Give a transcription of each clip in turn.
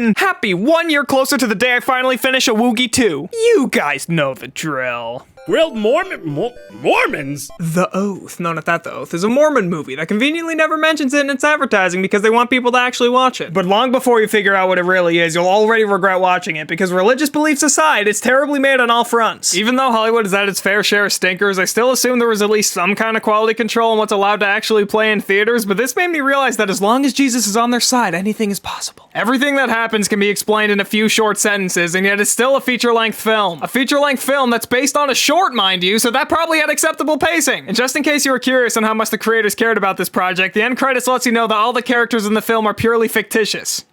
saying, happy 1 year closer to the day I finally finish a Woogie 2. You guys know the drill. Grilled Mormons? The Oath, no, not that The Oath, is a Mormon movie that conveniently never mentions it in its advertising because they want people to actually watch it. But long before you figure out what it really is, you'll already regret watching it because religious beliefs aside, it's terribly made on all fronts. Even though Hollywood has had its fair share of stinkers, I still assume there was at least some kind of quality control on what's allowed to actually play in theaters, but this made me realize that as long as Jesus is on their side, anything is possible. Everything that happens can be explained in a few short sentences, and yet it's still a feature-length film. A feature-length film that's based on a short, mind you, so that probably had acceptable pacing. And just in case you were curious on how much the creators cared about this project, the end credits lets you know that all the characters in the film are purely fictitious.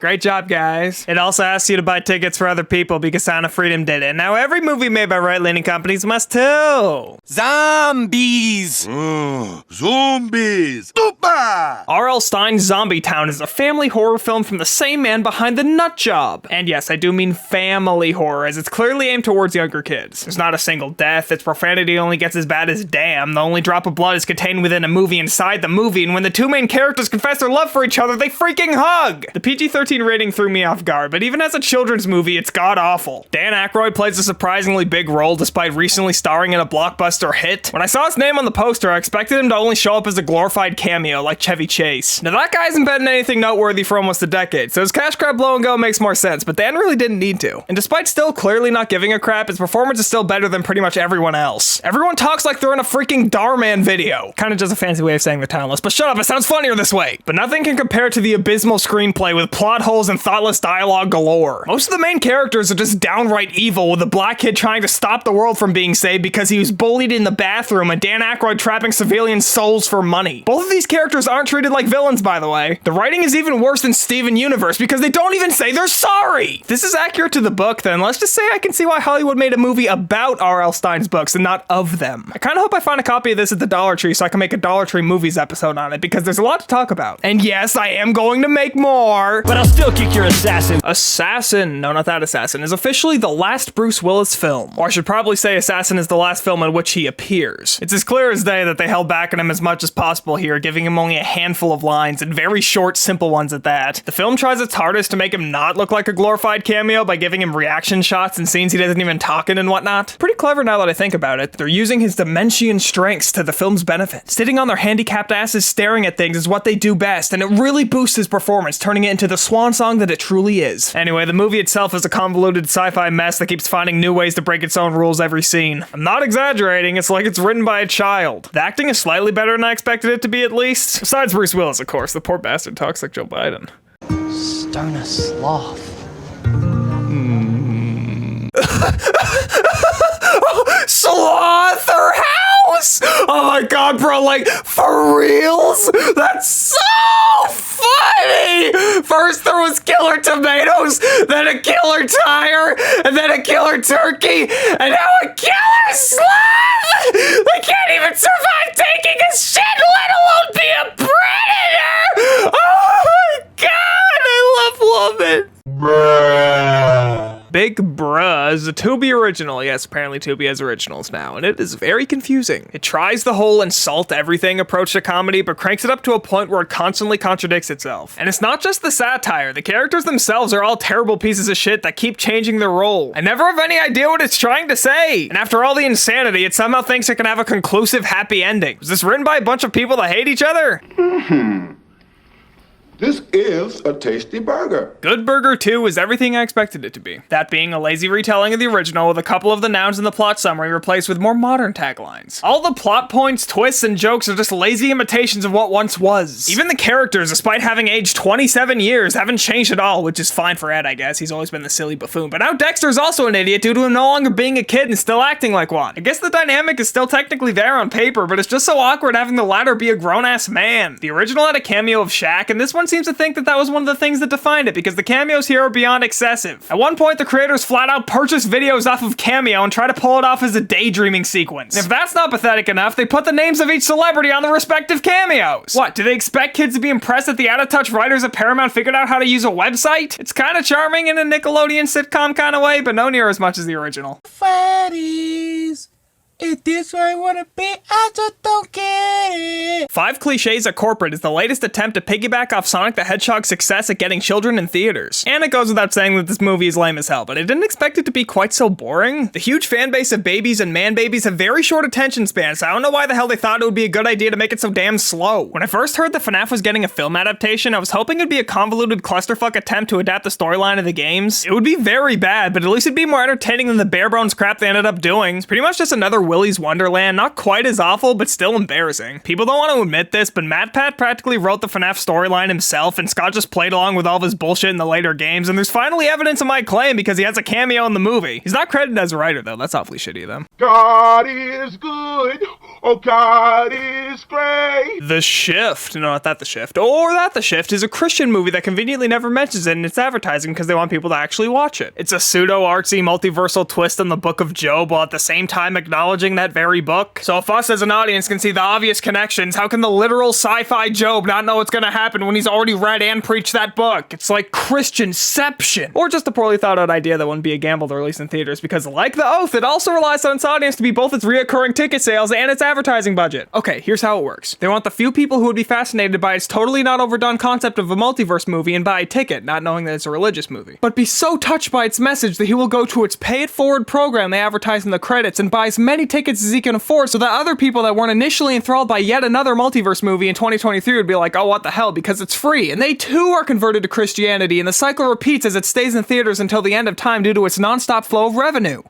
Great job, guys. It also asks you to buy tickets for other people because Sound of Freedom did it. Now, every movie made by right-leaning companies must too. Zombies! Zombies! Super! R.L. Stine's Zombie Town is a family horror film from the same man behind The Nut Job. And yes, I do mean family horror, as it's clearly aimed towards younger kids. There's not a single death, its profanity only gets as bad as damn, the only drop of blood is contained within a movie inside the movie, and when the two main characters confess their love for each other, they freaking hug! The PG-13 rating threw me off guard, but even as a children's movie, it's god-awful. Dan Aykroyd plays a surprisingly big role despite recently starring in a blockbuster hit. When I saw his name on the poster, I expected him to only show up as a glorified cameo like Chevy Chase. Now that guy hasn't been in anything noteworthy for almost a decade, so his cash grab blow and go makes more sense, but Dan really didn't need to. And despite still clearly not giving a crap, his performance is still better than pretty much everyone else. Everyone talks like they're in a freaking Darman video. Kinda just a fancy way of saying they're talentless, but shut up, it sounds funnier this way. But nothing can compare to the abysmal screenplay with plot holes and thoughtless dialogue galore. Most of the main characters are just downright evil, with a black kid trying to stop the world from being saved because he was bullied in the bathroom and Dan Aykroyd trapping civilian souls for money. Both of these characters aren't treated like villains, by the way. The writing is even worse than Steven Universe because they don't even say they're sorry! If this is accurate to the book, then let's just say I can see why Hollywood made a movie about R.L. Stine's books and not of them. I kinda hope I find a copy of this at the Dollar Tree so I can make a Dollar Tree Movies episode on it because there's a lot to talk about. And yes, I am going to make more! But I'll still kick your assassin. Assassin, no, not that Assassin, is officially the last Bruce Willis film. Or I should probably say Assassin is the last film in which he appears. It's as clear as day that they held back on him as much as possible here, giving him only a handful of lines, and very short, simple ones at that. The film tries its hardest to make him not look like a glorified cameo by giving him reaction shots and scenes he doesn't even talk in and whatnot. Pretty clever now that I think about it. They're using his Dementian strengths to the film's benefit. Sitting on their handicapped asses staring at things is what they do best, and it really boosts his performance, turning it into the swan song that it truly is. Anyway, the movie itself is a convoluted sci-fi mess that keeps finding new ways to break its own rules every scene. I'm not exaggerating, it's like it's written by a child. The acting is slightly better than I expected it to be, at least. Besides Bruce Willis, of course. The poor bastard talks like Joe Biden. Stone sloth. Slaughterhouse! Oh my god, bro, like, for reals? That's so funny! First there was killer tomatoes, then a killer tire, and then a killer turkey, and now a killer sloth! They can't even survive taking a shit, let alone be a predator! Oh my god, I love woman! Big Bruh is a Tubi original. Yes, apparently Tubi has originals now, and it is very confusing. It tries the whole insult everything approach to comedy, but cranks it up to a point where it constantly contradicts itself. And it's not just the satire, the characters themselves are all terrible pieces of shit that keep changing their role. I never have any idea what it's trying to say. And after all the insanity, it somehow thinks it can have a conclusive happy ending. Was this written by a bunch of people that hate each other? This is a tasty burger. Good Burger 2 is everything I expected it to be. That being a lazy retelling of the original with a couple of the nouns in the plot summary replaced with more modern taglines. All the plot points, twists, and jokes are just lazy imitations of what once was. Even the characters, despite having aged 27 years, haven't changed at all, which is fine for Ed, I guess. He's always been the silly buffoon. But now Dexter's also an idiot due to him no longer being a kid and still acting like one. I guess the dynamic is still technically there on paper, but it's just so awkward having the latter be a grown-ass man. The original had a cameo of Shaq, and this one seems to think that that was one of the things that defined it, because the cameos here are beyond excessive. At one point, the creators flat out purchased videos off of Cameo and try to pull it off as a daydreaming sequence. And if that's not pathetic enough, they put the names of each celebrity on the respective cameos. What, do they expect kids to be impressed that the out-of-touch writers at Paramount figured out how to use a website? It's kind of charming in a Nickelodeon sitcom kind of way, but no near as much as the original. Fatties. Is this where I wanna be? I just don't get it. Five Cliches at Corporate is the latest attempt to piggyback off Sonic the Hedgehog's success at getting children in theaters. And it goes without saying that this movie is lame as hell, but I didn't expect it to be quite so boring. The huge fan base of babies and man babies have very short attention spans, so I don't know why the hell they thought it would be a good idea to make it so damn slow. When I first heard that FNAF was getting a film adaptation, I was hoping it'd be a convoluted clusterfuck attempt to adapt the storyline of the games. It would be very bad, but at least it'd be more entertaining than the bare bones crap they ended up doing. It's pretty much just another Willy's Wonderland, not quite as awful, but still embarrassing. People don't want to admit this, but MatPat practically wrote the FNAF storyline himself, and Scott just played along with all of his bullshit in the later games, and there's finally evidence of my claim because he has a cameo in the movie. He's not credited as a writer, though. That's awfully shitty of them. God is good. Oh, God is great. The Shift. No, not That the Shift. Or That the Shift is a Christian movie that conveniently never mentions it in its advertising because they want people to actually watch it. It's a pseudo-artsy multiversal twist on the Book of Job while at the same time acknowledging that very book. So if us as an audience can see the obvious connections, how can the literal sci-fi Job not know what's gonna happen when he's already read and preached that book? It's like Christianception. Or just a poorly thought out idea that wouldn't be a gamble to release in theaters because like The Oath, it also relies on its audience to be both its reoccurring ticket sales and its advertising budget. Okay, here's how it works. They want the few people who would be fascinated by its totally not overdone concept of a multiverse movie and buy a ticket, not knowing that it's a religious movie. But be so touched by its message that he will go to its pay it forward program they advertise in the credits and buy as many tickets as he can afford so that other people that weren't initially enthralled by yet another multiverse movie in 2023 would be like, oh, what the hell, because it's free. And they too are converted to Christianity, and the cycle repeats as it stays in theaters until the end of time due to its non-stop flow of revenue.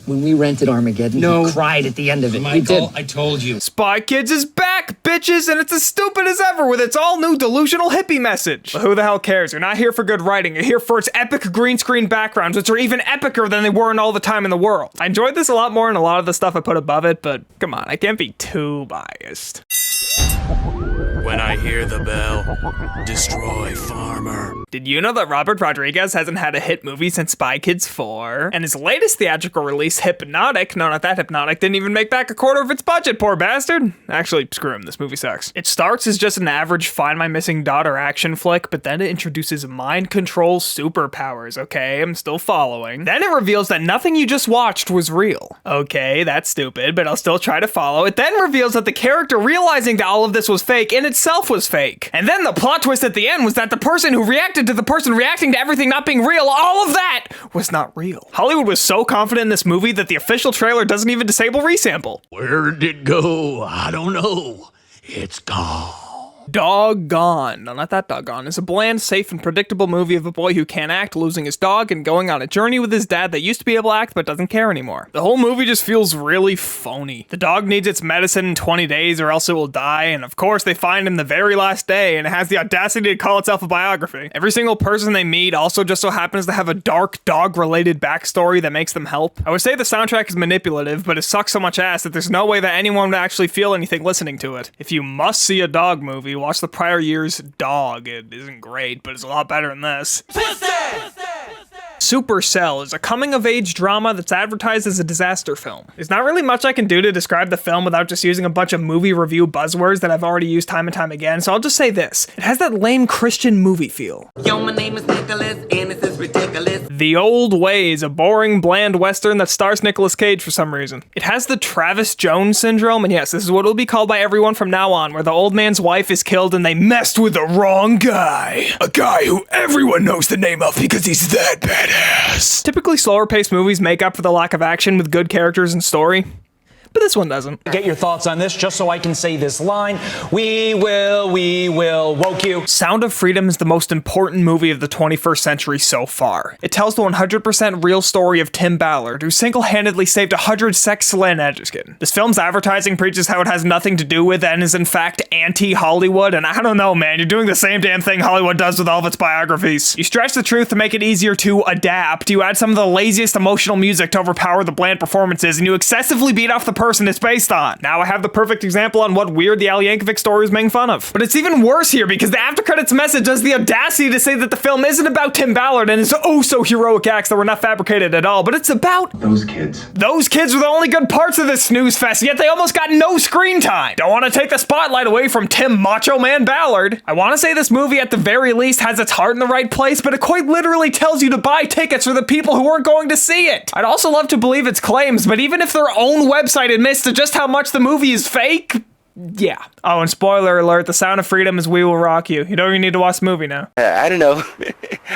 When we rented Armageddon, he cried at the end of it. Michael, I told you. Spy Kids is back, bitches, and it's as stupid as ever with its all-new delusional hippie message. But who the hell cares? You're not here for good writing. You're here for its epic green screen backgrounds, which are even epicer than they were in All the Time in the World. I enjoyed this a lot more than a lot of the stuff I put above it, but come on, I can't be too biased. When I hear the bell, destroy Farmer. Did you know that Robert Rodriguez hasn't had a hit movie since Spy Kids 4? And his latest theatrical release, Hypnotic, no, not that Hypnotic, didn't even make back a quarter of its budget, poor bastard. Actually, screw him, this movie sucks. It starts as just an average Find My Missing Daughter action flick, but then it introduces mind control superpowers, okay? I'm still following. Then it reveals that nothing you just watched was real. Okay, that's stupid, but I'll still try to follow. It then reveals that the character realizing that all of this was fake in itself was fake. And then the plot twist at the end was that the person who reacted to the person reacting to everything not being real, all of that was not real. Hollywood was so confident in this movie that the official trailer doesn't even disable resample. Where did it go? I don't know. It's gone. Doggone. No, not that doggone. It's a bland, safe, and predictable movie of a boy who can't act, losing his dog, and going on a journey with his dad that used to be able to act but doesn't care anymore. The whole movie just feels really phony. The dog needs its medicine in 20 days or else it will die, and of course they find him the very last day, and it has the audacity to call itself a biography. Every single person they meet also just so happens to have a dark dog-related backstory that makes them help. I would say the soundtrack is manipulative, but it sucks so much ass that there's no way that anyone would actually feel anything listening to it. If you must see a dog movie, watch the prior year's Dog. It isn't great, but it's a lot better than this. Supercell is a coming-of-age drama that's advertised as a disaster film. There's not really much I can do to describe the film without just using a bunch of movie review buzzwords that I've already used time and time again, so I'll just say this. It has that lame Christian movie feel. Yo, my name is Nicholas, and this is ridiculous. The Old Way is a boring, bland western that stars Nicolas Cage for some reason. It has the Travis Jones syndrome, and yes, this is what it'll be called by everyone from now on, where the old man's wife is killed and they messed with the wrong guy. A guy who everyone knows the name of because he's that badass. Typically slower-paced movies make up for the lack of action with good characters and story, but this one doesn't. Get your thoughts on this just so I can say this line. We will woke you. Sound of Freedom is the most important movie of the 21st century so far. It tells the 100% real story of Tim Ballard, who single-handedly saved 100 sex just kidding. This film's advertising preaches how it has nothing to do with and is in fact anti-Hollywood, and I don't know, man, you're doing the same damn thing Hollywood does with all of its biographies. You stretch the truth to make it easier to adapt, you add some of the laziest emotional music to overpower the bland performances, and you excessively beat off the person it's based on. Now I have the perfect example on what weird the Al Yankovic story is making fun of. But it's even worse here because the after credits message has the audacity to say that the film isn't about Tim Ballard and his oh-so-heroic acts that were not fabricated at all, but it's about those kids. Those kids were the only good parts of this snooze fest, yet they almost got no screen time. Don't want to take the spotlight away from Tim Macho Man Ballard. I want to say this movie at the very least has its heart in the right place, but it quite literally tells you to buy tickets for the people who weren't going to see it. I'd also love to believe its claims, but even if their own website admits to just how much the movie is fake, yeah. Oh, and spoiler alert, the sound of freedom is We Will Rock You. You don't even need to watch the movie now. I don't know.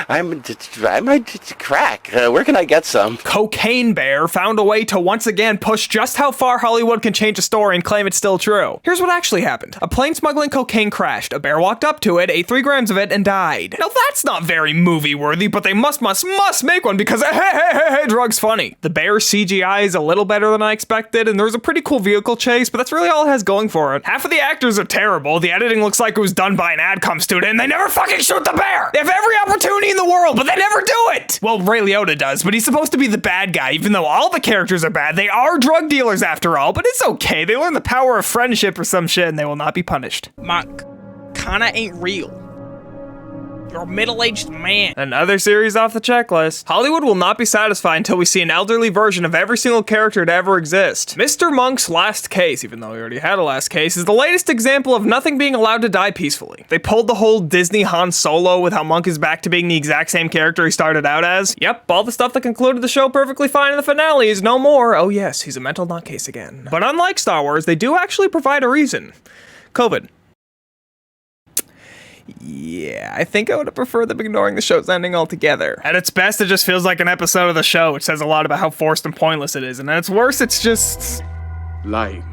I might crack. Where can I get some? Cocaine Bear found a way to once again push just how far Hollywood can change a story and claim it's still true. Here's what actually happened. A plane smuggling cocaine crashed, a bear walked up to it, ate 3 grams of it, and died. Now that's not very movie-worthy, but they must make one because hey, drug's funny. The bear CGI is a little better than I expected, and there's a pretty cool vehicle chase, but that's really all it has going for it. Half of the actors are terrible, the editing looks like it was done by an AdCom student, and they never fucking shoot the bear! They have every opportunity in the world, but they never do it! Well, Ray Liotta does, but he's supposed to be the bad guy, even though all the characters are bad. They are drug dealers after all, but it's okay. They learn the power of friendship or some shit, and they will not be punished. Mark, kinda ain't real. You're a middle-aged man. Another series off the checklist. Hollywood will not be satisfied until we see an elderly version of every single character to ever exist. Mr. Monk's Last Case, even though we already had a Last Case, is the latest example of nothing being allowed to die peacefully. They pulled the whole Disney Han Solo with how Monk is back to being the exact same character he started out as. Yep, all the stuff that concluded the show perfectly fine in the finale is no more. Oh yes, he's a mental nutcase again. But unlike Star Wars, they do actually provide a reason. COVID. Yeah, I think I would have preferred them ignoring the show's ending altogether. At its best, it just feels like an episode of the show, which says a lot about how forced and pointless it is, and at its worst, it's just Lying.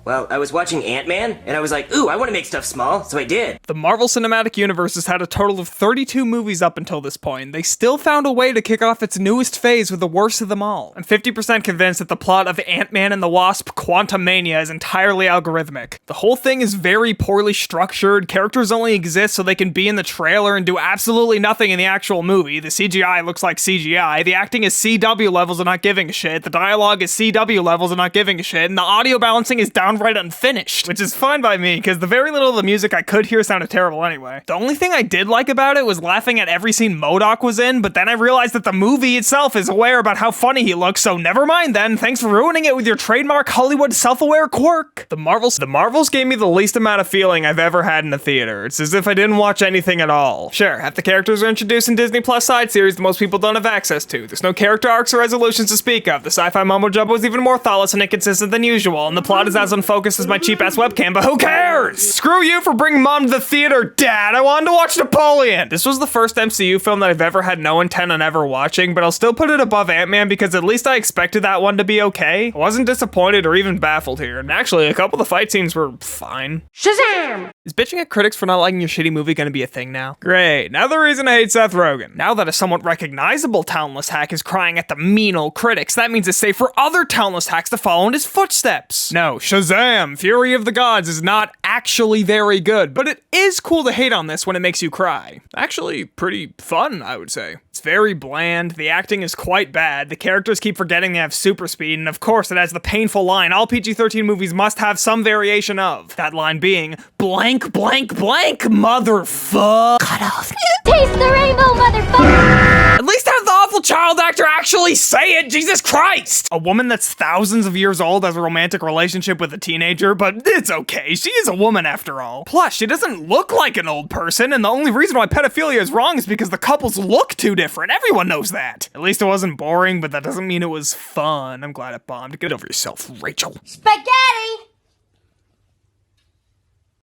Well, I was watching Ant-Man, and I was like, ooh, I want to make stuff small, so I did. The Marvel Cinematic Universe has had a total of 32 movies up until this point. They still found a way to kick off its newest phase with the worst of them all. I'm 50% convinced that the plot of Ant-Man and the Wasp: Quantumania is entirely algorithmic. The whole thing is very poorly structured, characters only exist so they can be in the trailer and do absolutely nothing in the actual movie. The CGI looks like CGI, the acting is CW levels and not giving a shit, the dialogue is CW levels and not giving a shit, and the audio balancing is downright unfinished, which is fine by me, because the very little of the music I could hear sounded terrible anyway. The only thing I did like about it was laughing at every scene MODOK was in, but then I realized that the movie itself is aware about how funny he looks, so never mind then, thanks for ruining it with your trademark Hollywood self-aware quirk. The Marvels gave me the least amount of feeling I've ever had in a theater. It's as if I didn't watch anything at all. Sure, half the characters are introduced in Disney Plus side series that most people don't have access to. There's no character arcs or resolutions to speak of. The sci-fi mumbo-jumbo is even more thoughtless and inconsistent than usual, and the plot is as unfocused as my cheap-ass webcam, but who cares? Screw you for bringing mom to the theater, Dad! I wanted to watch Napoleon! This was the first MCU film that I've ever had no intent on ever watching, but I'll still put it above Ant-Man because at least I expected that one to be okay. I wasn't disappointed or even baffled here, and actually, a couple of the fight scenes were fine. Shazam! Is bitching at critics for not liking your shitty movie gonna be a thing now? Great, now the reason I hate Seth Rogen. Now that a somewhat recognizable talentless hack is crying at the mean old critics, that means it's safe for other talentless hacks to follow in his footsteps. No, Shazam! Fury of the Gods is not actually very good, but it is cool to hate on this when it makes you cry. Actually, pretty fun, I would say. It's very bland, the acting is quite bad, the characters keep forgetting they have super speed, and of course it has the painful line all PG-13 movies must have some variation of. That line being, blank, blank, blank, motherfuck. Cut off. Taste the rainbow, motherfucker! At least have the awful child actor actually say it, Jesus Christ! A woman that's thousands of years old has a romantic relationship with a teenager, but it's okay, she is a woman after all. Plus, she doesn't look like an old person, and the only reason why pedophilia is wrong is because the couples look too different. Everyone knows that. At least it wasn't boring, but that doesn't mean it was fun. I'm glad it bombed. Get over yourself, Rachel. Spaghetti!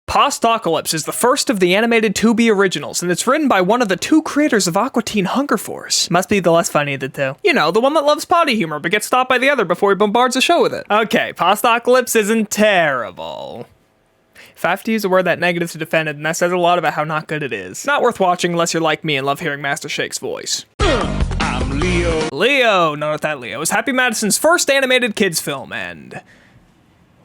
Postocalypse is the first of the animated Tubi originals, and it's written by one of the 2 creators of Aqua Teen Hunger Force. Must be the less funny of the 2. You know, the one that loves potty humor but gets stopped by the other before he bombards the show with it. Okay, Postocalypse isn't terrible. If I have to use a word that negative to defend it, then that says a lot about how not good it is. Not worth watching unless you're like me and love hearing Master Shake's voice. I'm Leo. Leo, no, not that Leo, is Happy Madison's first animated kids film, and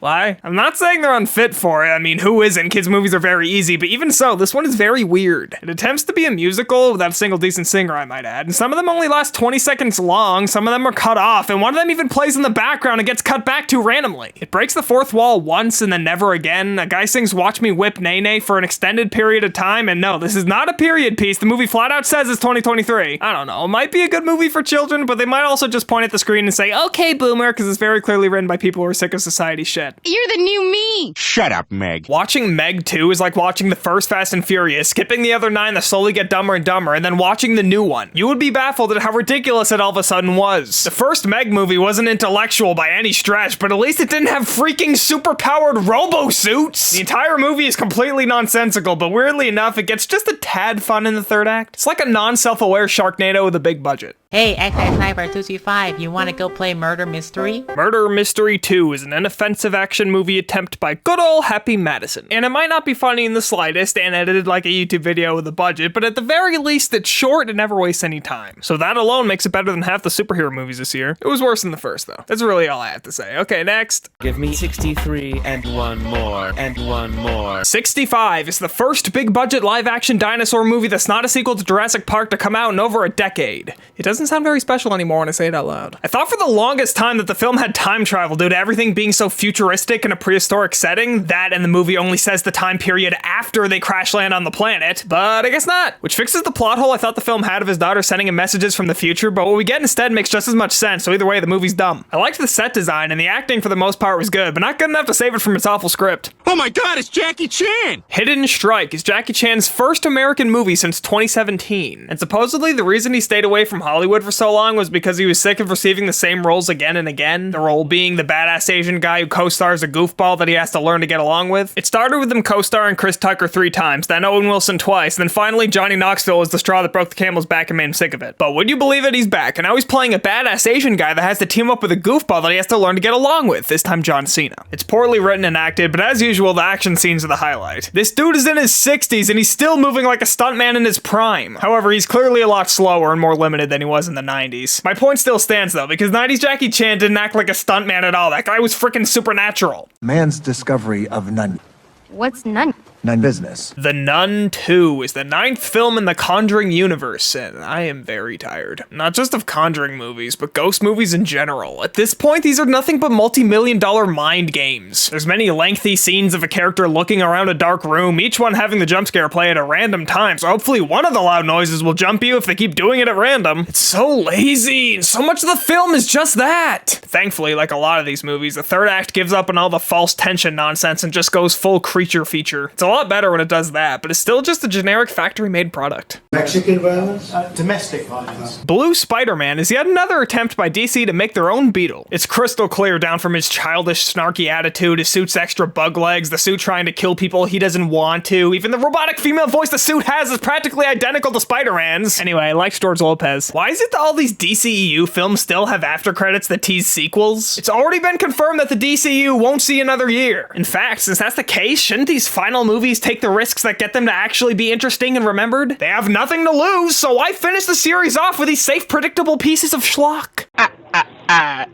Why? I'm not saying they're unfit for it. I mean, who isn't? Kids' movies are very easy, but even so, this one is very weird. It attempts to be a musical without a single decent singer, I might add, and some of them only last 20 seconds long, some of them are cut off, and one of them even plays in the background and gets cut back to randomly. It breaks the fourth wall once and then never again. A guy sings "Watch Me Whip Nay Nay" for an extended period of time, and no, this is not a period piece. The movie flat out says it's 2023. I don't know, it might be a good movie for children, but they might also just point at the screen and say, "Okay, boomer," because it's very clearly written by people who are sick of society shit. You're the new me. Shut up, Meg. Watching Meg 2 is like watching the first Fast and Furious, skipping the other 9 that slowly get dumber and dumber, and then watching the new one. You would be baffled at how ridiculous it all of a sudden was. The first Meg movie wasn't intellectual by any stretch, but at least it didn't have freaking super-powered robo-suits. The entire movie is completely nonsensical, but weirdly enough, it gets just a tad fun in the third act. It's like a non-self-aware Sharknado with a big budget. Hey, XX Sniper 225, you wanna go play Murder Mystery? Murder Mystery 2 is an inoffensive action movie attempt by good ol' Happy Madison. And it might not be funny in the slightest and edited like a YouTube video with a budget, but at the very least it's short and never wastes any time. So that alone makes it better than half the superhero movies this year. It was worse than the first though. That's really all I have to say. Okay, next. Give me 63 and one more, and one more. 65 is the first big budget live action dinosaur movie that's not a sequel to Jurassic Park to come out in over a decade. It doesn't sound very special anymore when I say it out loud. I thought for the longest time that the film had time travel due to everything being so futuristic in a prehistoric setting. That and the movie only says the time period after they crash land on the planet, but I guess not. Which fixes the plot hole I thought the film had of his daughter sending him messages from the future, but what we get instead makes just as much sense, so either way the movie's dumb. I liked the set design and the acting for the most part was good, but not good enough to save it from its awful script. Oh my god, it's Jackie Chan! Hidden Strike is Jackie Chan's first American movie since 2017, and supposedly the reason he stayed away from Hollywood for so long was because he was sick of receiving the same roles again and again, the role being the badass Asian guy who co-stars a goofball that he has to learn to get along with. It started with him co-starring Chris Tucker 3 times, then Owen Wilson twice, and then finally Johnny Knoxville was the straw that broke the camel's back and made him sick of it. But would you believe it, he's back, and now he's playing a badass Asian guy that has to team up with a goofball that he has to learn to get along with, this time John Cena. It's poorly written and acted, but as usual, the action scenes are the highlight. This dude is in his 60s and he's still moving like a stuntman in his prime. However, he's clearly a lot slower and more limited than he was in the 90s. My point still stands though, because 90s Jackie Chan didn't act like a stuntman at all. That guy was freaking supernatural. Man's discovery of none. What's none? None business. The Nun 2 is the 9th film in the Conjuring universe, and I am very tired. Not just of Conjuring movies, but ghost movies in general. At this point, these are nothing but multi-million-dollar mind games. There's many lengthy scenes of a character looking around a dark room, each one having the jump scare play at a random time, so hopefully one of the loud noises will jump you if they keep doing it at random. It's so lazy, and so much of the film is just that. Thankfully, like a lot of these movies, the third act gives up on all the false tension nonsense and just goes full creature feature. It's a lot better when it does that, but it's still just a generic factory-made product. Mexican violence? Domestic violence. Blue Spider-Man is yet another attempt by DC to make their own Beetle. It's crystal clear down from his childish, snarky attitude, his suit's extra bug legs, the suit trying to kill people he doesn't want to, even the robotic female voice the suit has is practically identical to Spider-Man's. Anyway, I liked George Lopez. Why is it that all these DCEU films still have after credits that tease sequels? It's already been confirmed that the DCU won't see another year. In fact, since that's the case, shouldn't these final movies take the risks that get them to actually be interesting and remembered? They have nothing to lose, so why finish the series off with these safe, predictable pieces of schlock?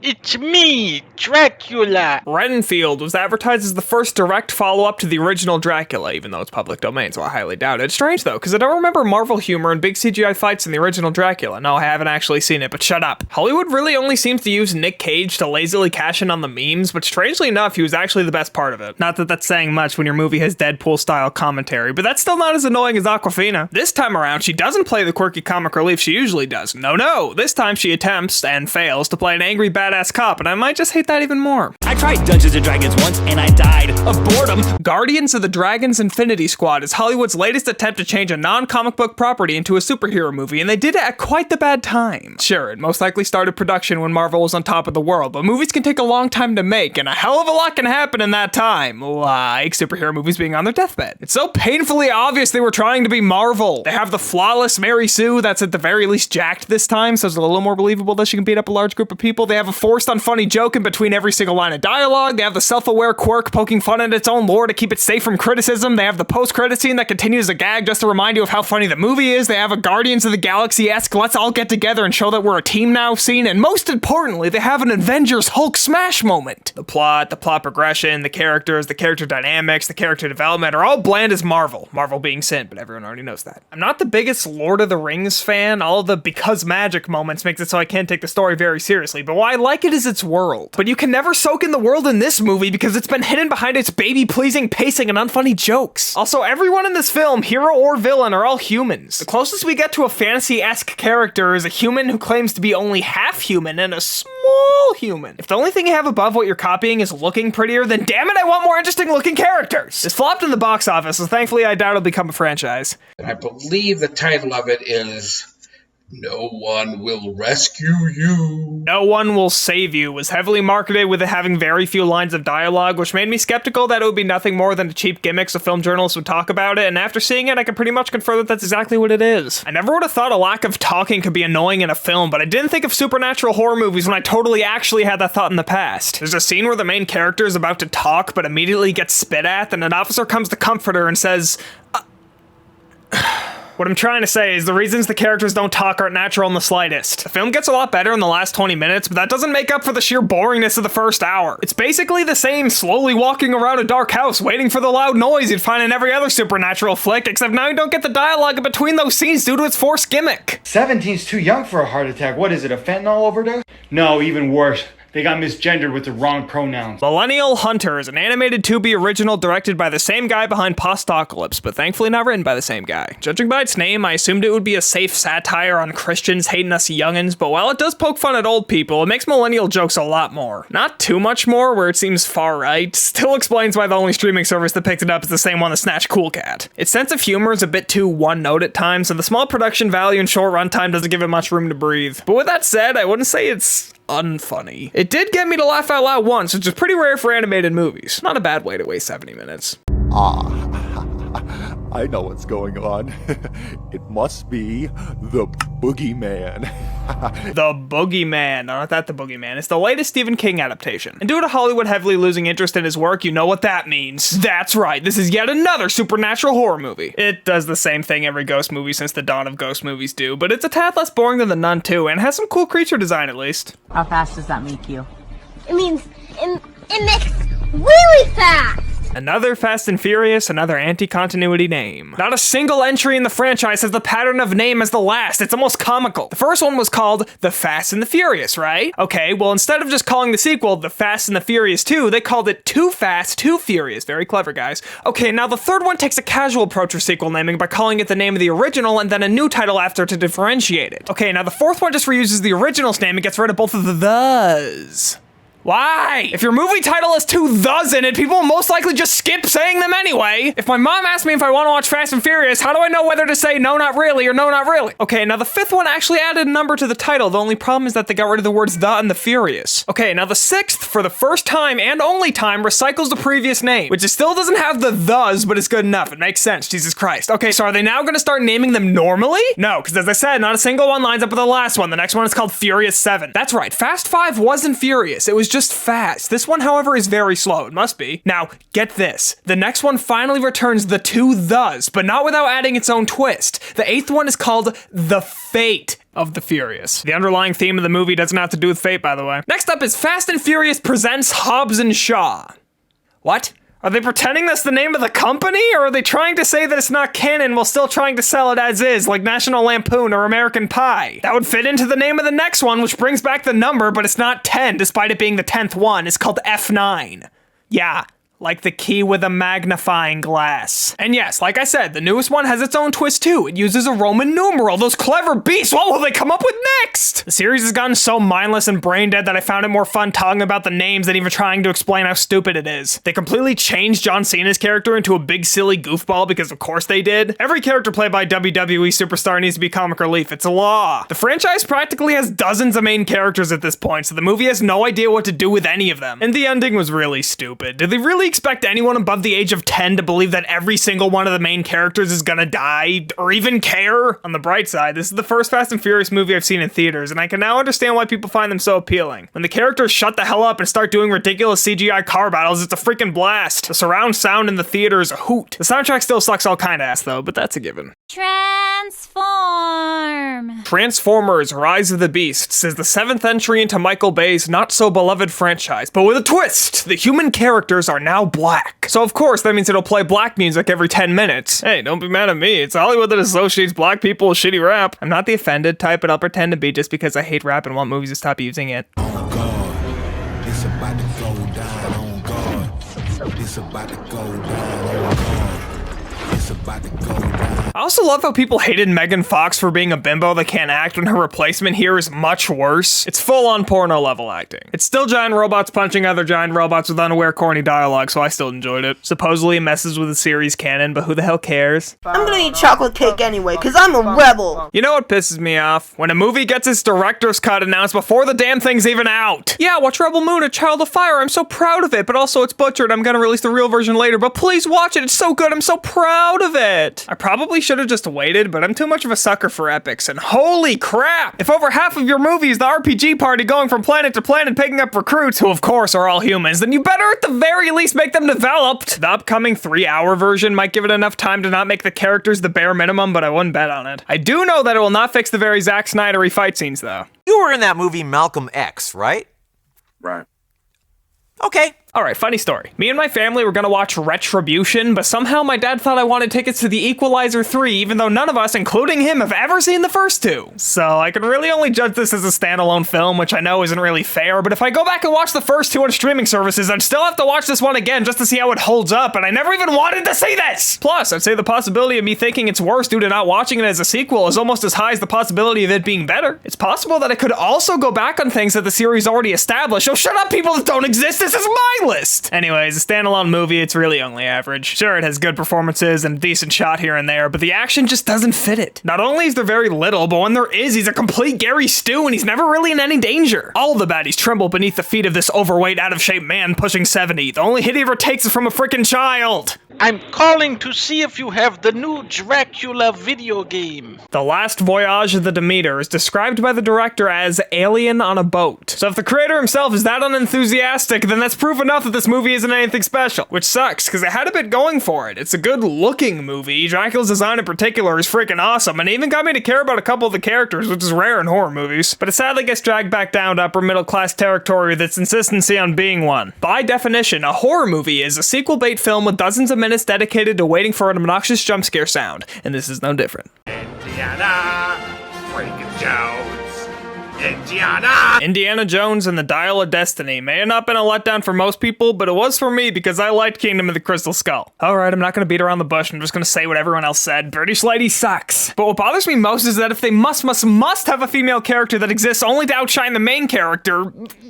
It's me, Dracula. Renfield was advertised as the first direct follow-up to the original Dracula, even though it's public domain, so I highly doubt it. It's strange though, because I don't remember Marvel humor and big CGI fights in the original Dracula. No, I haven't actually seen it, but shut up. Hollywood really only seems to use Nick Cage to lazily cash in on the memes, but strangely enough, he was actually the best part of it. Not that that's saying much when your movie has Deadpool-style commentary, but that's still not as annoying as Awkwafina. This time around, she doesn't play the quirky comic relief she usually does. No, this time she attempts, and fails, to play an angry badass cop, and I might just hate that even more. I tried Dungeons & Dragons once and I died of boredom. Guardians of the Dragons Infinity Squad is Hollywood's latest attempt to change a non-comic book property into a superhero movie, and they did it at quite the bad time. Sure, it most likely started production when Marvel was on top of the world, but movies can take a long time to make, and a hell of a lot can happen in that time, like superhero movies being on their deathbed. It's so painfully obvious they were trying to be Marvel. They have the flawless Mary Sue that's at the very least jacked this time, so it's a little more believable that she can beat up a large group of people. They have a forced unfunny joke in between every single line of dialogue, they have the self-aware quirk poking fun at its own lore to keep it safe from criticism, they have the post-credit scene that continues a gag just to remind you of how funny the movie is, they have a Guardians of the Galaxy-esque let's all get together and show that we're a team now scene, and most importantly, they have an Avengers Hulk smash moment. The plot progression, the characters, the character dynamics, the character development are all bland as Marvel. Marvel being sin, but everyone already knows that. I'm not the biggest Lord of the Rings fan. All of the because magic moments makes it so I can't take the story very seriously, but why I like it is its world. But you can never soak in the world in this movie because it's been hidden behind its baby-pleasing pacing and unfunny jokes. Also, everyone in this film, hero or villain, are all humans. The closest we get to a fantasy-esque character is a human who claims to be only half human and a small human. If the only thing you have above what you're copying is looking prettier, then damn it, I want more interesting looking characters. This flopped in the box office, so thankfully I doubt it'll become a franchise. I believe the title of it is No One Will Rescue You. No One Will Save You was heavily marketed with it having very few lines of dialogue, which made me skeptical that it would be nothing more than a cheap gimmick so film journalists would talk about it, and after seeing it, I can pretty much confirm that that's exactly what it is. I never would have thought a lack of talking could be annoying in a film, but I didn't think of supernatural horror movies when I totally actually had that thought in the past. There's a scene where the main character is about to talk, but immediately gets spit at, and an officer comes to comfort her and says, What I'm trying to say is the reasons the characters don't talk aren't natural in the slightest. The film gets a lot better in the last 20 minutes, but that doesn't make up for the sheer boringness of the first hour. It's basically the same slowly walking around a dark house waiting for the loud noise you'd find in every other supernatural flick, except now you don't get the dialogue in between those scenes due to its forced gimmick. 17's too young for a heart attack. What is it, a fentanyl overdose? No, even worse. They got misgendered with the wrong pronouns. Millennial Hunter is an animated Tubi original directed by the same guy behind Postocalypse, but thankfully not written by the same guy. Judging by its name, I assumed it would be a safe satire on Christians hating us youngins, but while it does poke fun at old people, it makes millennial jokes a lot more. Not too much more, where it seems far right. Still explains why the only streaming service that picked it up is the same one that snatched Cool Cat. Its sense of humor is a bit too one-note at times, and the small production value and short runtime doesn't give it much room to breathe. But with that said, I wouldn't say it's unfunny. It did get me to laugh out loud once, which is pretty rare for animated movies. Not a bad way to waste 70 minutes. I know what's going on. It must be the Boogeyman. The Boogeyman. No, not that the Boogeyman. It's the latest Stephen King adaptation. And due to Hollywood heavily losing interest in his work, you know what that means. That's right, this is yet another supernatural horror movie. It does the same thing every ghost movie since the dawn of ghost movies do, but it's a tad less boring than The Nun 2, and has some cool creature design at least. How fast does that make you? It means it makes really fast. Another Fast and Furious, another anti-continuity name. Not a single entry in the franchise has the pattern of name as the last. It's almost comical. The first one was called The Fast and the Furious, right? Okay, well instead of just calling the sequel The Fast and the Furious 2, they called it Too Fast, Too Furious. Very clever, guys. Okay, now the third one takes a casual approach for sequel naming by calling it the name of the original and then a new title after to differentiate it. Okay, now the fourth one just reuses the original's name and gets rid of both of the thes. Why? If your movie title has two thes in it, people will most likely just skip saying them anyway. If my mom asks me if I want to watch Fast and Furious, how do I know whether to say no, not really, or no, not really? Okay, now the fifth one actually added a number to the title. The only problem is that they got rid of the words the and the furious. Okay, now the sixth, for the first time and only time, recycles the previous name, which still doesn't have the thes, but it's good enough. It makes sense, Jesus Christ. Okay, so are they now gonna start naming them normally? No, because as I said, not a single one lines up with the last one. The next one is called Furious 7. That's right, Fast 5 wasn't furious, it was just fast. This one, however, is very slow. It must be. Now, get this. The next one finally returns the two thes, but not without adding its own twist. The eighth one is called The Fate of the Furious. The underlying theme of the movie doesn't have to do with fate, by the way. Next up is Fast and Furious presents Hobbs and Shaw. What? Are they pretending that's the name of the company, or are they trying to say that it's not canon while still trying to sell it as is, like National Lampoon or American Pie? That would fit into the name of the next one, which brings back the number, but it's not 10, despite it being the 10th one. It's called F9. Yeah. Like the key with a magnifying glass. And yes, like I said, the newest one has its own twist too. It uses a Roman numeral. Those clever beasts, what will they come up with next? The series has gotten so mindless and brain dead that I found it more fun talking about the names than even trying to explain how stupid it is. They completely changed John Cena's character into a big silly goofball because of course they did. Every character played by WWE superstar needs to be comic relief. It's a law. The franchise practically has dozens of main characters at this point, so the movie has no idea what to do with any of them. And the ending was really stupid. Did they really expect anyone above the age of 10 to believe that every single one of the main characters is gonna die, or even care? On the bright side, this is the first Fast and Furious movie I've seen in theaters, and I can now understand why people find them so appealing. When the characters shut the hell up and start doing ridiculous CGI car battles, it's a freaking blast. The surround sound in the theater is a hoot. The soundtrack still sucks all kinda ass though, but that's a given. Transformers Rise of the Beasts is the 7th entry into Michael Bay's not-so-beloved franchise, but with a twist! The human characters are now black. So of course that means it'll play black music every 10 minutes. Hey, don't be mad at me, it's Hollywood that associates black people with shitty rap. I'm not the offended type, but I'll pretend to be just because I hate rap and want movies to stop using it. Oh God, it's about to go down, oh God. It's about to go down, oh God. It's about to go down. I also love how people hated Megan Fox for being a bimbo that can't act when her replacement here is much worse. It's full-on porno level acting. It's still giant robots punching other giant robots with unaware corny dialogue, so I still enjoyed it. Supposedly it messes with the series canon, but who the hell cares? I'm gonna eat chocolate cake anyway, cause I'm a rebel. You know what pisses me off? When a movie gets its director's cut announced before the damn thing's even out. Yeah, watch Rebel Moon, A Child of Fire, I'm so proud of it, but also it's butchered, I'm gonna release the real version later, but please watch it, it's so good, I'm so proud of it. I probably should have just waited, but I'm too much of a sucker for epics, and holy crap! If over half of your movie is the RPG party going from planet to planet picking up recruits, who of course are all humans, then you better at the very least make them developed. The upcoming 3-hour version might give it enough time to not make the characters the bare minimum, but I wouldn't bet on it. I do know that it will not fix the very Zack Snyder-y fight scenes, though. You were in that movie Malcolm X, right? Right. Okay. Alright, funny story. Me and my family were gonna watch Retribution, but somehow my dad thought I wanted tickets to the Equalizer 3, even though none of us, including him, have ever seen the first two. So I can really only judge this as a standalone film, which I know isn't really fair, but if I go back and watch the first two on streaming services, I'd still have to watch this one again just to see how it holds up, and I never even wanted to see this! Plus, I'd say the possibility of me thinking it's worse due to not watching it as a sequel is almost as high as the possibility of it being better. It's possible that I could also go back on things that the series already established. Oh, shut up, people that don't exist! This is my list! Anyways, a standalone movie, it's really only average. Sure, it has good performances and a decent shot here and there, but the action just doesn't fit it. Not only is there very little, but when there is, he's a complete Gary Stu and he's never really in any danger. All the baddies tremble beneath the feet of this overweight, out-of-shape man pushing 70. The only hit he ever takes is from a freaking child. I'm calling to see if you have the new Dracula video game. The Last Voyage of the Demeter is described by the director as Alien on a Boat. So if the creator himself is that unenthusiastic, then that's proof enough that this movie isn't anything special. Which sucks, because it had a bit going for it. It's a good looking movie. Dracula's design in particular is freaking awesome, and it even got me to care about a couple of the characters, which is rare in horror movies. But it sadly gets dragged back down to upper middle class territory with its insistency on being one. By definition, a horror movie is a sequel bait film with dozens of minutes dedicated to waiting for an obnoxious jump scare sound, and this is no different. Indiana, Frank Jones. Indiana Jones and the Dial of Destiny may have not been a letdown for most people, but it was for me because I liked Kingdom of the Crystal Skull. Alright, I'm not gonna beat around the bush, I'm just gonna say what everyone else said. British lady sucks. But what bothers me most is that if they must have a female character that exists only to outshine the main character,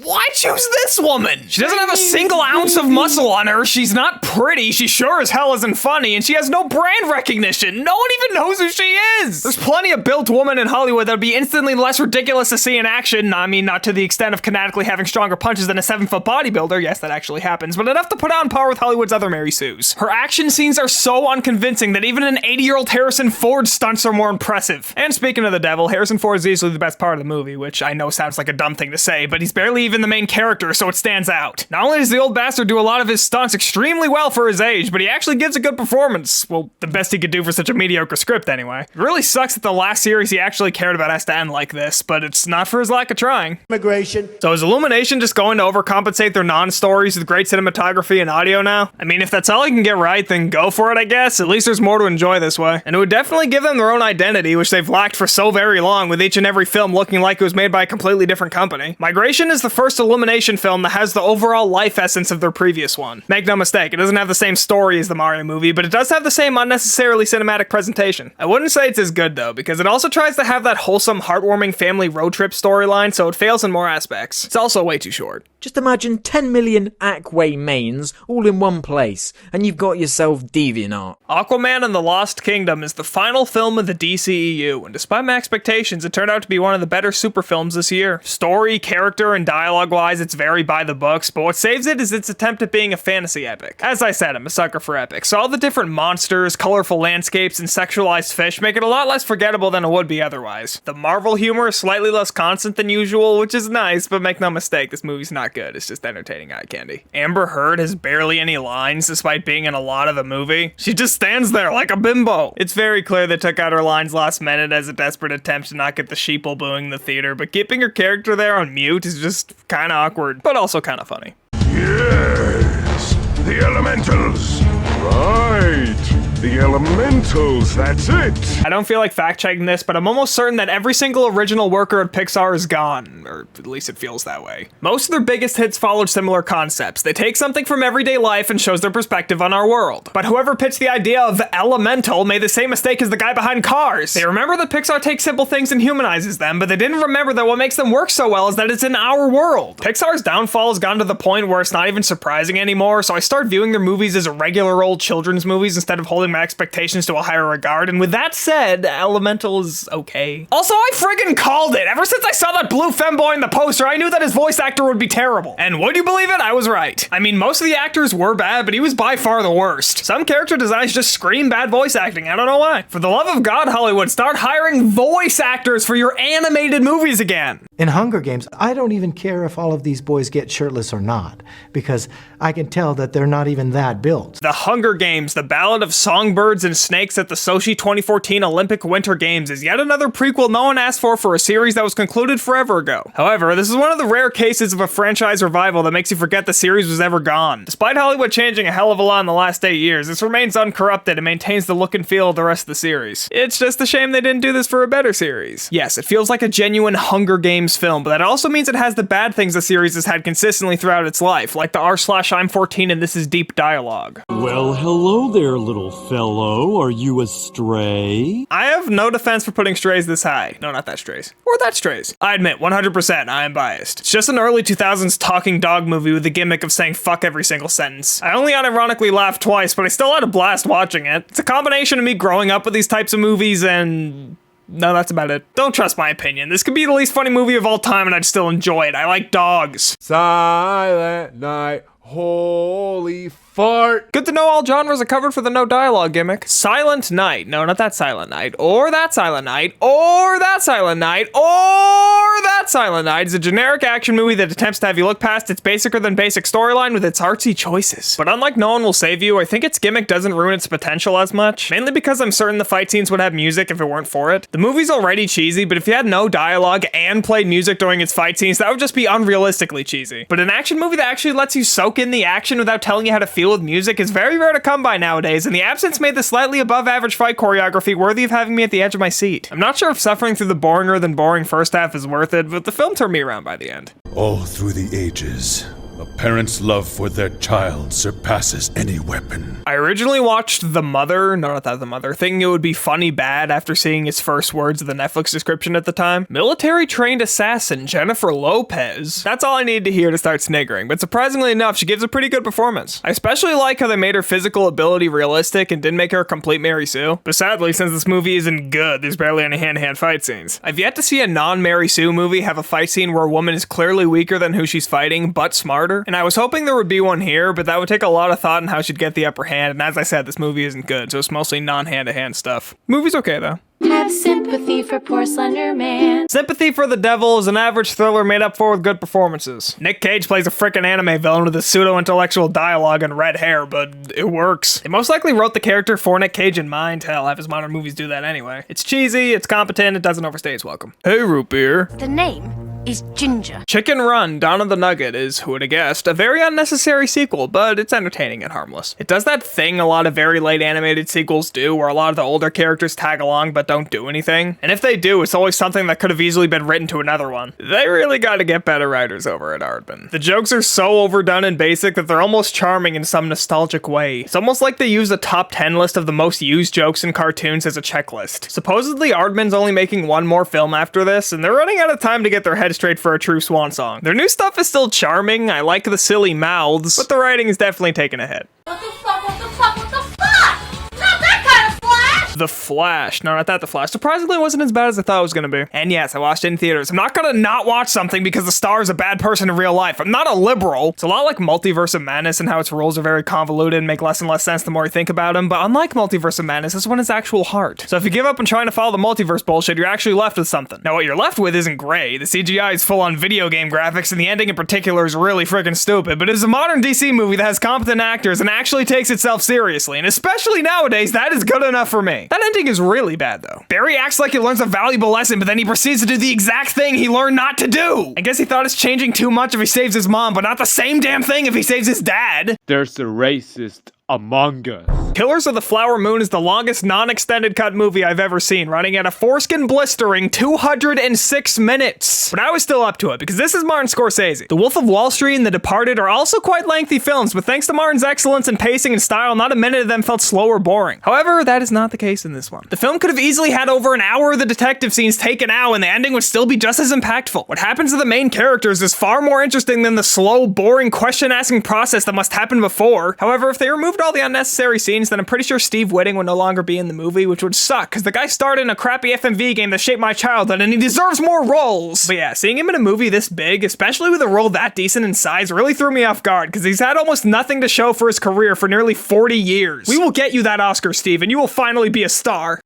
why choose this woman? She doesn't have a single ounce of muscle on her, she's not pretty, she sure as hell isn't funny, and she has no brand recognition. No one even knows who she is! There's plenty of built women in Hollywood that would be instantly less ridiculous to see in action. I mean, not to the extent of canonically having stronger punches than a 7-foot bodybuilder. Yes, that actually happens, but enough to put on par with Hollywood's other Mary Sues. Her action scenes are so unconvincing that even an 80-year-old Harrison Ford stunts are more impressive. And speaking of the devil, Harrison Ford is easily the best part of the movie, which I know sounds like a dumb thing to say, but he's barely even the main character, so it stands out. Not only does the old bastard do a lot of his stunts extremely well for his age, but he actually gives a good performance. Well, the best he could do for such a mediocre script anyway. It really sucks that the last series he actually cared about has to end like this, but it's not for his lack of trying. Immigration. So is Illumination just going to overcompensate their non-stories with great cinematography and audio now? I mean, if that's all you can get right, then go for it, I guess. At least there's more to enjoy this way. And it would definitely give them their own identity, which they've lacked for so very long, with each and every film looking like it was made by a completely different company. Migration is the first Illumination film that has the overall life essence of their previous one. Make no mistake, it doesn't have the same story as the Mario movie, but it does have the same unnecessarily cinematic presentation. I wouldn't say it's as good though, because it also tries to have that wholesome, heartwarming family road trip storyline, so it fails in more aspects. It's also way too short. Just imagine 10 million Aquay mains all in one place, and you've got yourself DeviantArt. Aquaman and the Lost Kingdom is the final film of the DCEU, and despite my expectations, it turned out to be one of the better super films this year. Story, character, and dialogue-wise, it's very by the books, but what saves it is its attempt at being a fantasy epic. As I said, I'm a sucker for epics, so all the different monsters, colorful landscapes, and sexualized fish make it a lot less forgettable than it would be otherwise. The Marvel humor is slightly less constant than usual, which is nice, but make no mistake, this movie's not good. It's just entertaining eye candy. Amber Heard has barely any lines despite being in a lot of the movie. She just stands there like a bimbo. It's very clear they took out her lines last minute as a desperate attempt to not get the sheeple booing in the theater, but keeping her character there on mute is just kinda awkward, but also kinda funny. Yes, the elementals. Right, the elementals, that's it. I don't feel like fact-checking this, but I'm almost certain that every single original worker at Pixar is gone, or at least it feels that way. Most of their biggest hits followed similar concepts. They take something from everyday life and shows their perspective on our world. But whoever pitched the idea of Elemental made the same mistake as the guy behind Cars. They remember that Pixar takes simple things and humanizes them, but they didn't remember that what makes them work so well is that it's in our world. Pixar's downfall has gotten to the point where it's not even surprising anymore, so I start viewing their movies as regular old children's movies instead of holding my expectations to a higher regard, and with that said, Elemental is okay. Also, I friggin' called it! Ever since I saw that blue femboy in the poster, I knew that his voice actor would be terrible. And would you believe it? I was right. I mean, most of the actors were bad, but he was by far the worst. Some character designs just scream bad voice acting, I don't know why. For the love of God, Hollywood, start hiring voice actors for your animated movies again! In Hunger Games, I don't even care if all of these boys get shirtless or not, because I can tell that they're not even that built. The Hunger Games, the Ballad of Songbirds and Snakes at the Sochi 2014 Olympic Winter Games is yet another prequel no one asked for a series that was concluded forever ago. However, this is one of the rare cases of a franchise revival that makes you forget the series was ever gone. Despite Hollywood changing a hell of a lot in the last 8 years, this remains uncorrupted and maintains the look and feel of the rest of the series. It's just a shame they didn't do this for a better series. Yes, it feels like a genuine Hunger Games film, but that also means it has the bad things the series has had consistently throughout its life, like the r/I'm 14 and This Is Deep dialogue. Well, hello there, little fellow. Are you a stray? I have no defense for putting strays this high. No, not that strays. Or that strays. I admit, 100%, I am biased. It's just an early 2000s talking dog movie with the gimmick of saying fuck every single sentence. I only unironically laughed twice, but I still had a blast watching it. It's a combination of me growing up with these types of movies and... no, that's about it. Don't trust my opinion. This could be the least funny movie of all time and I'd still enjoy it. I like dogs. Silent night, holy fart. Good to know all genres are covered for the no dialogue gimmick. Silent Night. No, not that Silent Night. Or that Silent Night. Or that Silent Night. Or that Silent Night is a generic action movie that attempts to have you look past its basicer than basic storyline with its artsy choices. But unlike No One Will Save You, I think its gimmick doesn't ruin its potential as much. Mainly because I'm certain the fight scenes would have music if it weren't for it. The movie's already cheesy, but if you had no dialogue and played music during its fight scenes, that would just be unrealistically cheesy. But an action movie that actually lets you soak in the action without telling you how to feel with music is very rare to come by nowadays, and the absence made the slightly above average fight choreography worthy of having me at the edge of my seat. I'm not sure if suffering through the boringer than boring first half is worth it, but the film turned me around by the end. All through the ages, a parent's love for their child surpasses any weapon. I originally watched The Mother, no, not that The Mother, thinking it would be funny bad after seeing its first words of the Netflix description at the time. Military-trained assassin Jennifer Lopez. That's all I needed to hear to start sniggering, but surprisingly enough, she gives a pretty good performance. I especially like how they made her physical ability realistic and didn't make her a complete Mary Sue. But sadly, since this movie isn't good, there's barely any hand-to-hand fight scenes. I've yet to see a non-Mary Sue movie have a fight scene where a woman is clearly weaker than who she's fighting, but smarter. And I was hoping there would be one here, but that would take a lot of thought on how she'd get the upper hand, and as I said, this movie isn't good, so it's mostly non-hand-to-hand stuff. Movie's okay, though. Have sympathy for poor slender man. Sympathy for the Devil is an average thriller made up for with good performances. Nick Cage plays a frickin' anime villain with a pseudo-intellectual dialogue and red hair, but it works. They most likely wrote the character for Nick Cage in mind. Hell, half his modern movies do that anyway. It's cheesy, it's competent, it doesn't overstay its welcome. Hey, Root Beer. The name is Ginger. Chicken Run, Dawn of the Nugget is, who would have guessed, a very unnecessary sequel, but it's entertaining and harmless. It does that thing a lot of very late animated sequels do, where a lot of the older characters tag along but don't do anything. And if they do, it's always something that could have easily been written to another one. They really gotta get better writers over at Aardman. The jokes are so overdone and basic that they're almost charming in some nostalgic way. It's almost like they use a top 10 list of the most used jokes in cartoons as a checklist. Supposedly, Aardman's only making one more film after this, and they're running out of time to get their head straight for a true swan song. Their new stuff is still charming, I like the silly mouths, but the writing is definitely taking a hit. What the fuck? What the fuck? What the fuck? Not that kind of Flash! The Flash. No, not that The Flash. Surprisingly, it wasn't as bad as I thought it was gonna be. And yes, I watched it in theaters. I'm not gonna not watch something because the star is a bad person in real life. I'm not a liberal. It's a lot like Multiverse of Madness and how its rules are very convoluted and make less and less sense the more you think about them. But unlike Multiverse of Madness, this one has actual heart. So if you give up on trying to follow the multiverse bullshit, you're actually left with something. Now, what you're left with isn't great. The CGI is full on video game graphics, and the ending in particular is really freaking stupid. But it's a modern DC movie that has competent actors and actually takes itself seriously. And especially nowadays, that is good enough for me. That ending is really bad, though. Barry acts like he learns a valuable lesson, but then he proceeds to do the exact thing he learned not to do. I guess he thought it's changing too much if he saves his mom, but not the same damn thing if he saves his dad. There's a racist among us. Killers of the Flower Moon is the longest non-extended cut movie I've ever seen, running at a foreskin blistering 206 minutes. But I was still up to it, because this is Martin Scorsese. The Wolf of Wall Street and The Departed are also quite lengthy films, but thanks to Martin's excellence in pacing and style, not a minute of them felt slow or boring. However, that is not the case in this one. The film could have easily had over an hour of the detective scenes taken out, and the ending would still be just as impactful. What happens to the main characters is far more interesting than the slow, boring question-asking process that must happen before. However, if they removed all the unnecessary scenes, then I'm pretty sure Steve Whitting would no longer be in the movie, which would suck, because the guy starred in a crappy FMV game that shaped my childhood, and he deserves more roles. But yeah, seeing him in a movie this big, especially with a role that decent in size, really threw me off guard, because he's had almost nothing to show for his career for nearly 40 years. We will get you that Oscar, Steve, and you will finally be a star.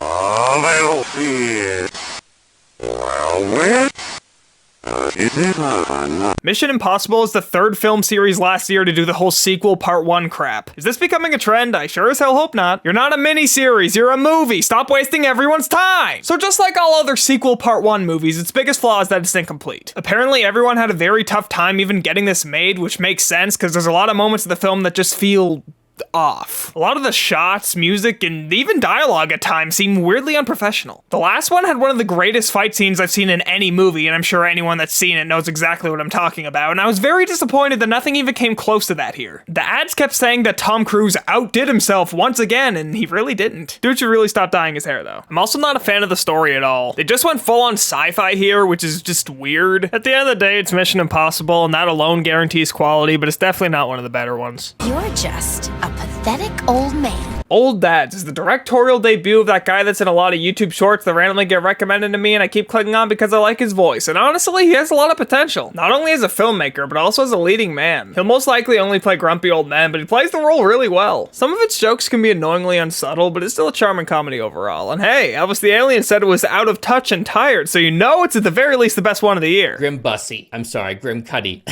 Mission Impossible is the third film series last year to do the whole sequel part 1 crap. Is this becoming a trend? I sure as hell hope not. You're not a mini-series, you're a movie. Stop wasting everyone's time! So just like all other sequel part 1 movies, its biggest flaw is that it's incomplete. Apparently everyone had a very tough time even getting this made, which makes sense because there's a lot of moments of the film that just feel off. A lot of the shots, music, and even dialogue at times seem weirdly unprofessional. The last one had one of the greatest fight scenes I've seen in any movie, and I'm sure anyone that's seen it knows exactly what I'm talking about, and I was very disappointed that nothing even came close to that here. The ads kept saying that Tom Cruise outdid himself once again, and he really didn't. Dude should really stop dyeing his hair, though. I'm also not a fan of the story at all. They just went full-on sci-fi here, which is just weird. At the end of the day, it's Mission Impossible, and that alone guarantees quality, but it's definitely not one of the better ones. You're just a pathetic old man. Old Dads is the directorial debut of that guy that's in a lot of YouTube shorts that randomly get recommended to me and I keep clicking on because I like his voice. And honestly, he has a lot of potential. Not only as a filmmaker, but also as a leading man. He'll most likely only play grumpy old men, but he plays the role really well. Some of its jokes can be annoyingly unsubtle, but it's still a charming comedy overall. And hey, Elvis the Alien said it was out of touch and tired, so you know it's at the very least the best one of the year. Grim Bussy. I'm sorry, Grim Cuddy.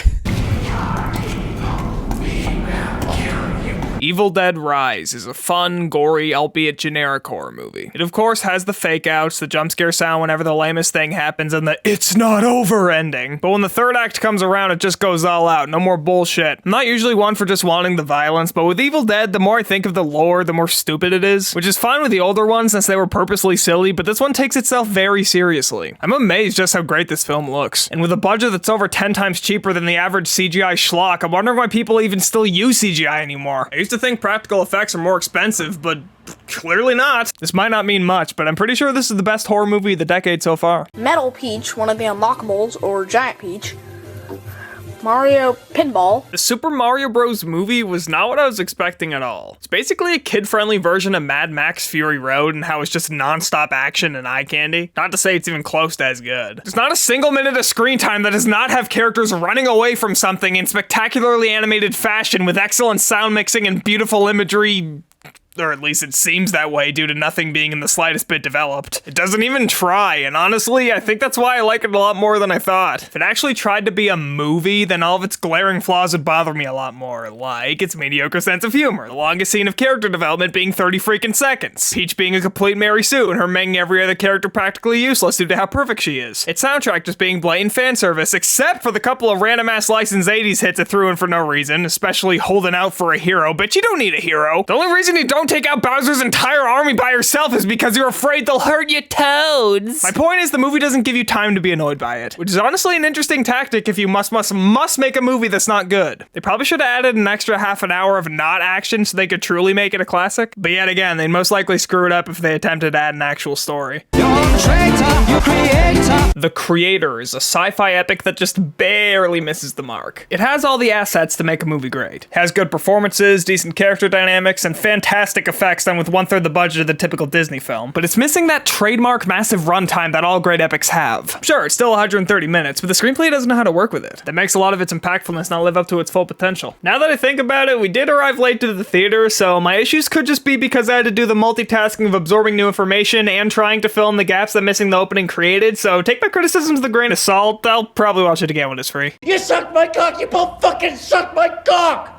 Evil Dead Rise is a fun, gory, albeit generic horror movie. It of course has the fake outs, the jump scare sound whenever the lamest thing happens, and the "it's not over" ending. But when the third act comes around, it just goes all out, no more bullshit. I'm not usually one for just wanting the violence, but with Evil Dead, the more I think of the lore, the more stupid it is, which is fine with the older ones since they were purposely silly, but this one takes itself very seriously. I'm amazed just how great this film looks. And with a budget that's over 10 times cheaper than the average CGI schlock, I'm wondering why people even still use CGI anymore. I used to think practical effects are more expensive, but clearly not. This might not mean much, but I'm pretty sure this is the best horror movie of the decade so far. Metal Peach, one of the unlockables, or Giant Peach. Mario Pinball. The Super Mario Bros. Movie was not what I was expecting at all. It's basically a kid-friendly version of Mad Max Fury Road and how it's just non-stop action and eye candy. Not to say it's even close to as good. There's not a single minute of screen time that does not have characters running away from something in spectacularly animated fashion with excellent sound mixing and beautiful imagery Or at least it seems that way due to nothing being in the slightest bit developed. It doesn't even try, and honestly, I think that's why I like it a lot more than I thought. If it actually tried to be a movie, then all of its glaring flaws would bother me a lot more, like its mediocre sense of humor, the longest scene of character development being 30 freaking seconds, Peach being a complete Mary Sue and her making every other character practically useless due to how perfect she is, its soundtrack just being blatant fan service, except for the couple of random-ass licensed 80s hits it threw in for no reason, especially Holding Out for a Hero. Bitch, you don't need a hero. The only reason you don't take out Bowser's entire army by yourself is because you're afraid they'll hurt your toads. My point is the movie doesn't give you time to be annoyed by it, which is honestly an interesting tactic if you must make a movie that's not good. They probably should have added an extra half an hour of not action so they could truly make it a classic, but yet again, they'd most likely screw it up if they attempted to add an actual story. The Creator is a sci-fi epic that just barely misses the mark. It has all the assets to make a movie great. It has good performances, decent character dynamics, and fantastic effects done with 1/3 the budget of the typical Disney film, but it's missing that trademark massive runtime that all great epics have. Sure, it's still 130 minutes, but the screenplay doesn't know how to work with it. That makes a lot of its impactfulness not live up to its full potential. Now that I think about it, we did arrive late to the theater, so my issues could just be because I had to do the multitasking of absorbing new information and trying to fill in the gaps that missing the opening created, so take my criticisms with a grain of salt. I'll probably watch it again when it's free. You sucked my cock, you both fucking sucked my cock!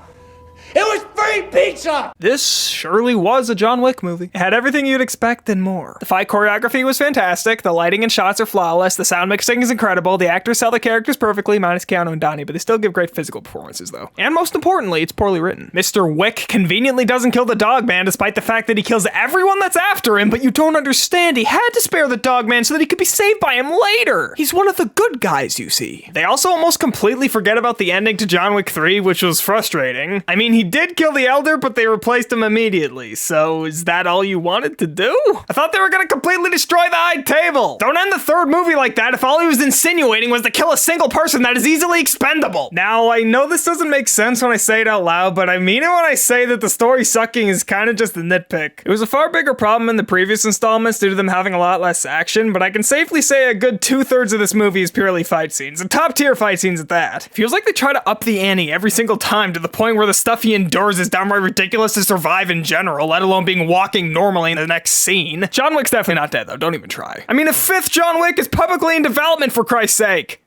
It was free pizza! This surely was a John Wick movie. It had everything you'd expect and more. The fight choreography was fantastic, the lighting and shots are flawless, the sound mixing is incredible, the actors sell the characters perfectly, minus Keanu and Donnie, but they still give great physical performances though. And most importantly, it's poorly written. Mr. Wick conveniently doesn't kill the dog man despite the fact that he kills everyone that's after him, but you don't understand he had to spare the dog man so that he could be saved by him later. He's one of the good guys, you see. They also almost completely forget about the ending to John Wick 3, which was frustrating. I mean, he did kill the Elder, but they replaced him immediately, so is that all you wanted to do? I thought they were gonna completely destroy the High Table! Don't end the third movie like that if all he was insinuating was to kill a single person that is easily expendable! Now, I know this doesn't make sense when I say it out loud, but I mean it when I say that the story sucking is kinda just a nitpick. It was a far bigger problem in the previous installments due to them having a lot less action, but I can safely say a good 2/3 of this movie is purely fight scenes, and top tier fight scenes at that. Feels like they try to up the ante every single time to the point where the stuff he endures is downright ridiculous to survive in general, let alone being walking normally in the next scene. John Wick's definitely not dead though, don't even try. I mean, a 5th John Wick is publicly in development for Christ's sake!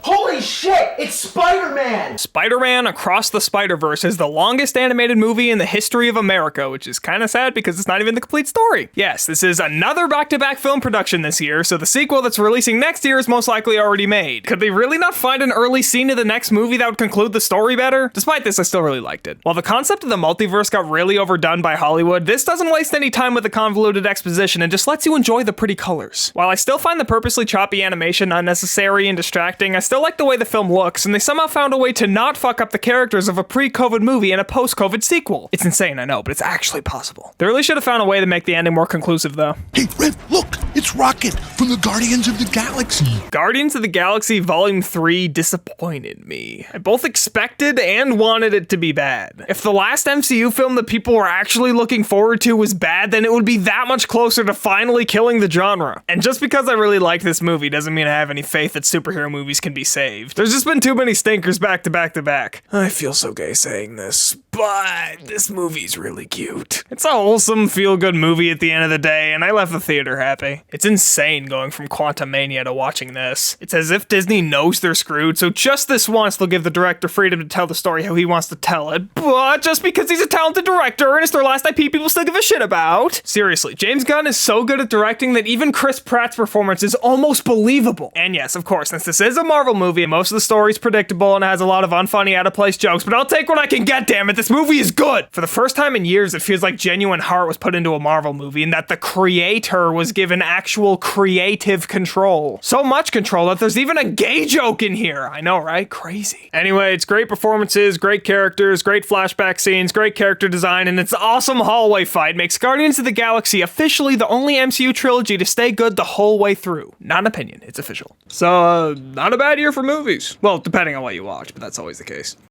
Holy shit! It's Spider-Man! Spider-Man Across the Spiderverse is the longest animated movie in the history of America, which is kinda sad because it's not even the complete story. Yes, this is another back-to-back film production this year, so the sequel that's releasing next year is most likely already made. Could they really not find an early scene of the next movie that would conclude the story better? Despite this, I still really liked it. While the concept of the multiverse got really overdone by Hollywood, this doesn't waste any time with the convoluted exposition and just lets you enjoy the pretty colors. While I still find the purposely choppy animation unnecessary and distracting, I still like the way the film looks, and they somehow found a way to not fuck up the characters of a pre-COVID movie and a post-COVID sequel. It's insane, I know, but it's actually possible. They really should have found a way to make the ending more conclusive, though. Hey, Red, look! It's Rocket from the Guardians of the Galaxy. Guardians of the Galaxy Volume 3 disappointed me. I both expected and wanted it to be bad. If the last MCU film that people were actually looking forward to was bad, then it would be that much closer to finally killing the genre. And just because I really like this movie doesn't mean I have any faith that superhero movies can be saved. There's just been too many stinkers back to back to back. I feel so gay saying this, but this movie's really cute. It's a wholesome, feel-good movie at the end of the day, and I left the theater happy. It's insane going from Quantumania to watching this. It's as if Disney knows they're screwed, so just this once they'll give the director freedom to tell the story how he wants to tell it, but just because he's a talented director and it's their last IP people still give a shit about. Seriously, James Gunn is so good at directing that even Chris Pratt's performance is almost believable. And yes, of course, since this is a Marvel movie, most of the story's predictable and has a lot of unfunny, out-of-place jokes, but I'll take what I can get, damn it, this movie is good! For the first time in years, it feels like genuine heart was put into a Marvel movie and that the creator was given actual creative control. So much control that there's even a gay joke in here! I know, right? Crazy. Anyway, it's great performances, great characters, great flashback scenes, great character design, and its awesome hallway fight makes Guardians of the Galaxy officially the only MCU trilogy to stay good the whole way through. Not an opinion, it's official. So, not a bad year for movies. Well, depending on what you watch, but that's always the case.